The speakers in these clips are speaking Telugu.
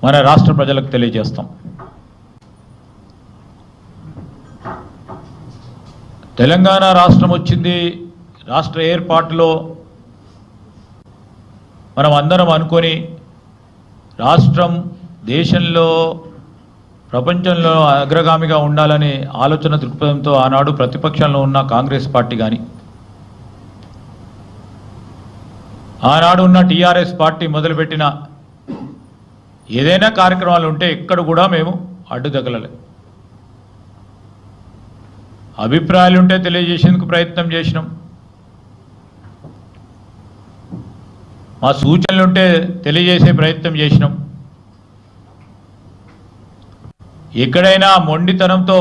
మన రాష్ట్ర ప్రజలకు తెలియజేస్తాం. తెలంగాణ రాష్ట్రం వచ్చింది, రాష్ట్ర ఏర్పాటులో మనం అందరం అనుకొని రాష్ట్రం దేశంలో ప్రపంచంలో అగ్రగామిగా ఉండాలనే ఆలోచన దృక్పథంతో ఆనాడు ప్రతిపక్షంలో ఉన్న కాంగ్రెస్ పార్టీ కానీ ఆనాడు ఉన్న టీఆర్ఎస్ పార్టీ మొదలుపెట్టిన ఏదైనా కార్యక్రమాలు ఉంటే ఎక్కడ కూడా మేము అడ్డు తగలలే. అభిప్రాయాలు ఉంటే తెలియజేసేందుకు ప్రయత్నం చేసినాం, మా సూచనలు ఉంటే తెలియజేసే ప్రయత్నం చేసినాం. ఎక్కడైనా మొండితనంతో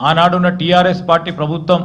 ఆనాడున్న టీఆర్ఎస్ పార్టీ ప్రభుత్వం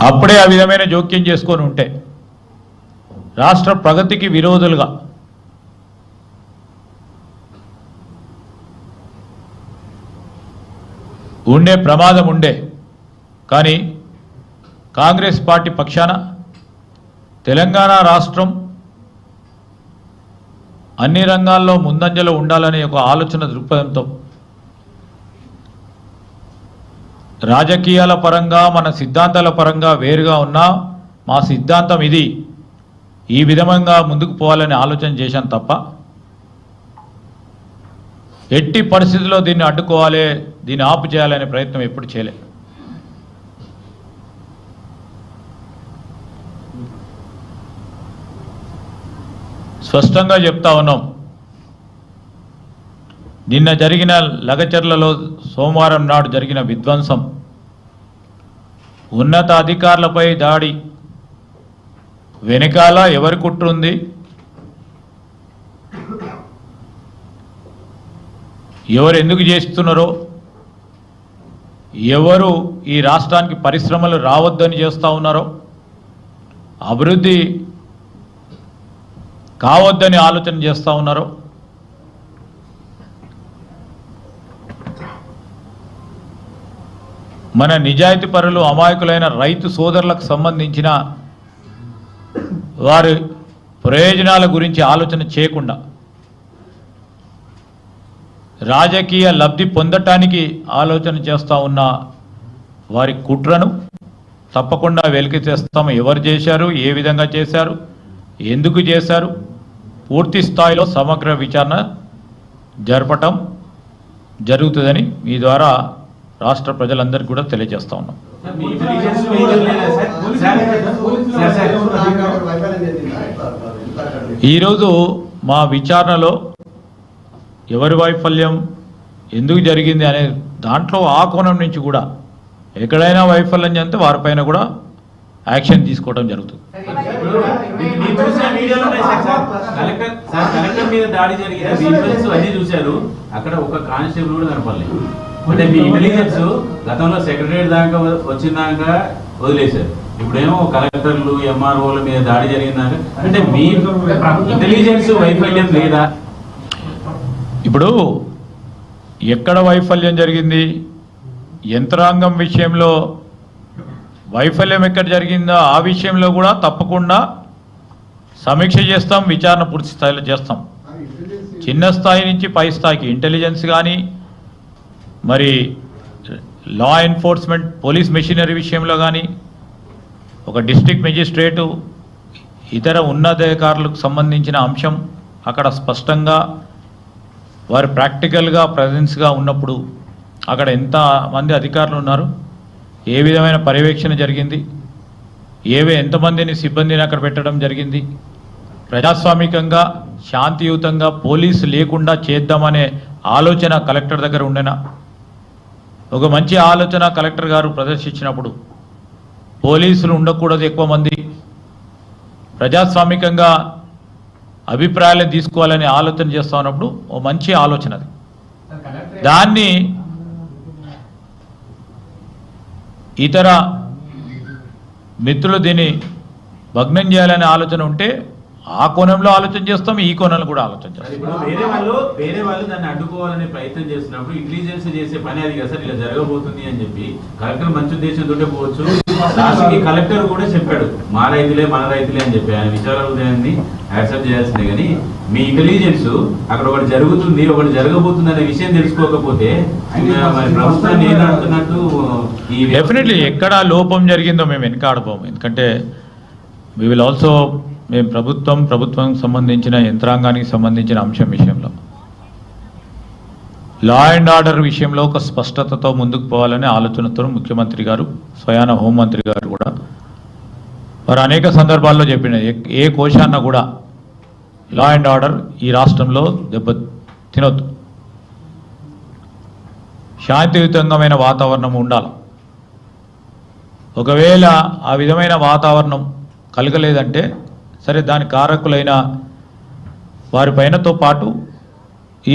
అప్పుడే ఆ విధమైన జోక్యం చేసుకొని ఉంటే రాష్ట్ర ప్రగతికి విరోధులుగా ఉండే ప్రమాదం ఉండే. కానీ కాంగ్రెస్ పార్టీ పక్షాన తెలంగాణ రాష్ట్రం అన్ని రంగాల్లో ముందంజలో ఉండాలనే ఒక ఆలోచన దృక్పథంతో రాజకీయాల పరంగా మన సిద్ధాంతాల పరంగా వేరుగా ఉన్నా మా సిద్ధాంతం ఇది, ఈ విధంగా ముందుకు పోవాలని ఆలోచన చేశాను తప్ప ఎట్టి పరిస్థితుల్లో దీన్ని అడ్డుకోవాలి, దీన్ని ఆపు చేయాలనే ప్రయత్నం ఎప్పుడు చేయలే. స్పష్టంగా చెప్తా ఉన్నాం. నిన్న జరిగిన లగచర్లలో సోమవారం నాడు జరిగిన విధ్వంసం, ఉన్నత అధికారులపై దాడి వెనకాల ఎవరి కుట్ర ఉంది, ఎవరు ఎందుకు చేస్తున్నారో, ఎవరు ఈ రాష్ట్రానికి పరిశ్రమలు రావద్దని చేస్తూ ఉన్నారో, అభివృద్ధి కావద్దని ఆలోచన చేస్తూ ఉన్నారో, మన నిజాయితీ పరులు అమాయకులైన రైతు సోదరులకు సంబంధించిన వారి ప్రయోజనాల గురించి ఆలోచన చేయకుండా రాజకీయ లబ్ధి పొందటానికి ఆలోచన చేస్తూ ఉన్న వారి కుట్రను తప్పకుండా వెలికి తెస్తాము. ఎవరు చేశారు, ఏ విధంగా చేశారు, ఎందుకు చేశారు, పూర్తి స్థాయిలో సమగ్ర విచారణ జరపటం జరుగుతుందని మీ ద్వారా రాష్ట్ర ప్రజలందరికీ కూడా తెలియజేస్తా ఉన్నాం. ఈరోజు మా విచారణలో ఎవరి వైఫల్యం ఎందుకు జరిగింది అనే దాంట్లో ఆ కోణం నుంచి కూడా ఎక్కడైనా వైఫల్యం చెందితే వారిపైన కూడా యాక్షన్ తీసుకోవడం జరుగుతుంది. అక్కడ ఒక కానిస్టేబుల్ కూడా కనపడలేదు. అంటే మీ ఇంటెలిజెన్స్ గతంలో సెక్రటరీ దాకా వచ్చిందాక వదిలేశారు, ఇప్పుడేమో కలెక్టర్లు ఎంఆర్ఓల మీద దాడి జరిగిందాక, అంటే మీ ఇంటెలిజెన్స్ వైఫల్యం లేదా? ఇప్పుడు ఎక్కడ వైఫల్యం జరిగింది, యంత్రాంగం విషయంలో వైఫల్యం ఎక్కడ జరిగిందో ఆ విషయంలో కూడా తప్పకుండా సమీక్ష చేస్తాం, విచారణ పూర్తి స్థాయిలో చేస్తాం. చిన్న స్థాయి నుంచి పై స్థాయికి ఇంటెలిజెన్స్ కానీ, మరి లా ఎన్ఫోర్స్మెంట్ పోలీస్ మెషినరీ విషయంలో కానీ, ఒక డిస్ట్రిక్ట్ మెజిస్ట్రేటు ఇతర ఉన్నతాధికారులకు సంబంధించిన అంశం అక్కడ స్పష్టంగా వారు ప్రాక్టికల్గా ప్రజెన్స్గా ఉన్నప్పుడు అక్కడ ఎంతమంది అధికారులు ఉన్నారు, ఏ విధమైన పర్యవేక్షణ జరిగింది, ఎంతమందిని సిబ్బందిని అక్కడ పెట్టడం జరిగింది, ప్రజాస్వామికంగా శాంతియుతంగా పోలీసు లేకుండా చేద్దామనే ఆలోచన కలెక్టర్ దగ్గర ఉండేనా? ఒక మంచి ఆలోచన కలెక్టర్ గారు ప్రదర్శించినప్పుడు పోలీసులు ఉండకూడదు, ఎక్కువ మంది ప్రజాస్వామికంగా అభిప్రాయాలను తీసుకోవాలని ఆలోచన చేస్తా ఉన్నప్పుడు ఓ మంచి ఆలోచన అది. దాన్ని ఇతర మిత్రులు దీన్ని భగ్నం చేయాలనే ఆలోచన ఉంటే ఆ కోణంలో ఆలోచన చేస్తాం, ఈ కోణంలో కూడా ఆలోచన చేస్తాం. ఇప్పుడు వేరే వాళ్ళు దాన్ని అడ్డుకోవాలనే ప్రయత్నం చేస్తున్నప్పుడు ఇంటెలిజెన్స్ చేసే పని అది కదా సార్, ఇలా జరగబోతుంది అని చెప్పి కలెక్టర్ మంచి ఉద్దేశంతో పోవచ్చు. లాస్ట్కి కలెక్టర్ కూడా చెప్పాడు మా రైతులే మన రైతులే అని చెప్పి, ఆయన విచారాలని యాక్సెప్ట్ చేయాల్సిందే. కానీ మీ ఇంటెలిజెన్స్ అక్కడ ఒకటి జరుగుతుంది ఒకటి జరగబోతుంది అనే విషయం తెలుసుకోకపోతే మరి ప్రభుత్వాన్ని ఏం అంటున్నట్టు డెఫినెట్లీ ఎక్కడ లోపం జరిగిందో మేము వెనకాడబోము. ఎందుకంటే వి విల్ ఆల్సో మేము ప్రభుత్వం సంబంధించిన యంత్రాంగానికి సంబంధించిన అంశం విషయంలో లా అండ్ ఆర్డర్ విషయంలో ఒక స్పష్టతతో ముందుకు పోవాలనే ఆలోచనతో ముఖ్యమంత్రి గారు స్వయాన హోంమంత్రి గారు కూడా వారు అనేక సందర్భాల్లో చెప్పిన ఏ కోశాన్న కూడా లా అండ్ ఆర్డర్ ఈ రాష్ట్రంలో దెబ్బ తినొద్దు, శాంతియుతంగమైన వాతావరణం ఉండాలి. ఒకవేళ ఆ విధమైన వాతావరణం కలగలేదంటే సరే దాని కారకులైన వారిపైనతో పాటు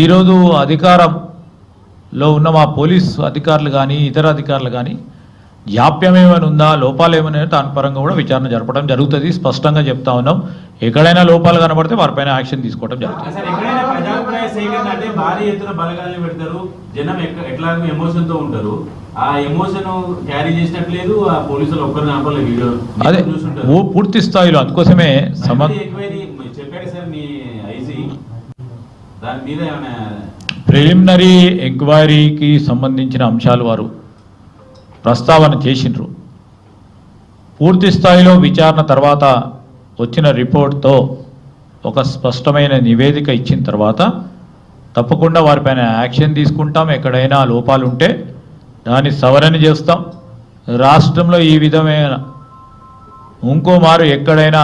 ఈరోజు అధికారంలో ఉన్న మా పోలీస్ అధికారులు కానీ ఇతర అధికారులు కానీ జాప్యం ఏమైనా ఉందా, లోపాలు ఏమైనా దాని పరంగా కూడా విచారణ జరపడం జరుగుతుంది. స్పష్టంగా చెప్తా ఉన్నాం, ఎక్కడైనా లోపాలు కనబడితే వారిపైన యాక్షన్ తీసుకోవడం జరుగుతుంది. ప్రజాభిప్రాయ సేకరణ అంటే భారీ ఎత్తున బలగాల్ని పెడతారు, జనం ఎట్లా ఎమోషన్ తో ఉంటారు, ఆ ఎమోషన్ క్యారీ చేసినట్లేదు ఆ పోలీసులు ఒక్కరు కనపడలేదు. వీడియో అదే పూర్తి స్థాయిలో అందుకోసమే చెప్పాడు సార్ మీ ఐజీ దాని మీద ఏమైనా ప్రిలిమినరీ ఎంక్వైరీకి సంబంధించిన అంశాలు వారు ప్రస్తావన చేసిండ్రు. పూర్తి స్థాయిలో విచారణ తర్వాత వచ్చిన రిపోర్ట్తో ఒక స్పష్టమైన నివేదిక ఇచ్చిన తర్వాత తప్పకుండా వారిపైన యాక్షన్ తీసుకుంటాం. ఎక్కడైనా లోపాలు ఉంటే దాన్ని సవరణ చేస్తాం. రాష్ట్రంలో ఈ విధమైన ఇంకో మారు ఎక్కడైనా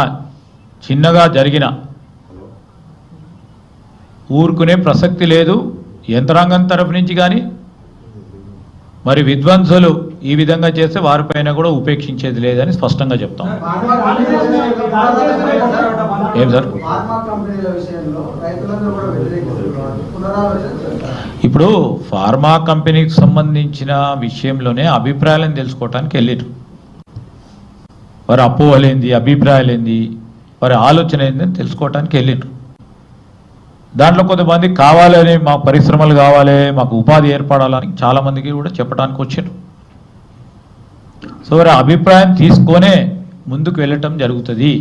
చిన్నగా జరిగిన ఊరుకునే ప్రసక్తి లేదు. యంత్రాంగం తరఫు నుంచి కానీ మరి విద్వాంసులు ఈ విధంగా చేస్తే వారిపైన కూడా ఉపేక్షించేది లేదని స్పష్టంగా చెప్తాం. ఏం సార్ ఇప్పుడు ఫార్మా కంపెనీకి సంబంధించిన విషయంలోనే అభిప్రాయాలను తెలుసుకోవటానికి వెళ్ళారు. వారి అపోహలు ఏంది, అభిప్రాయాలు ఏంది, వారి ఆలోచన ఏందని తెలుసుకోవటానికి వెళ్ళారు. దాంట్లో కొంతమంది కావాలని మాకు పరిశ్రమలు కావాలి, మాకు ఉపాధి ఏర్పడాలని చాలామందికి కూడా చెప్పడానికి వచ్చారు. సో వారి అభిప్రాయం తీసుకొనే ముందుకు వెళ్ళటం జరుగుతుంది.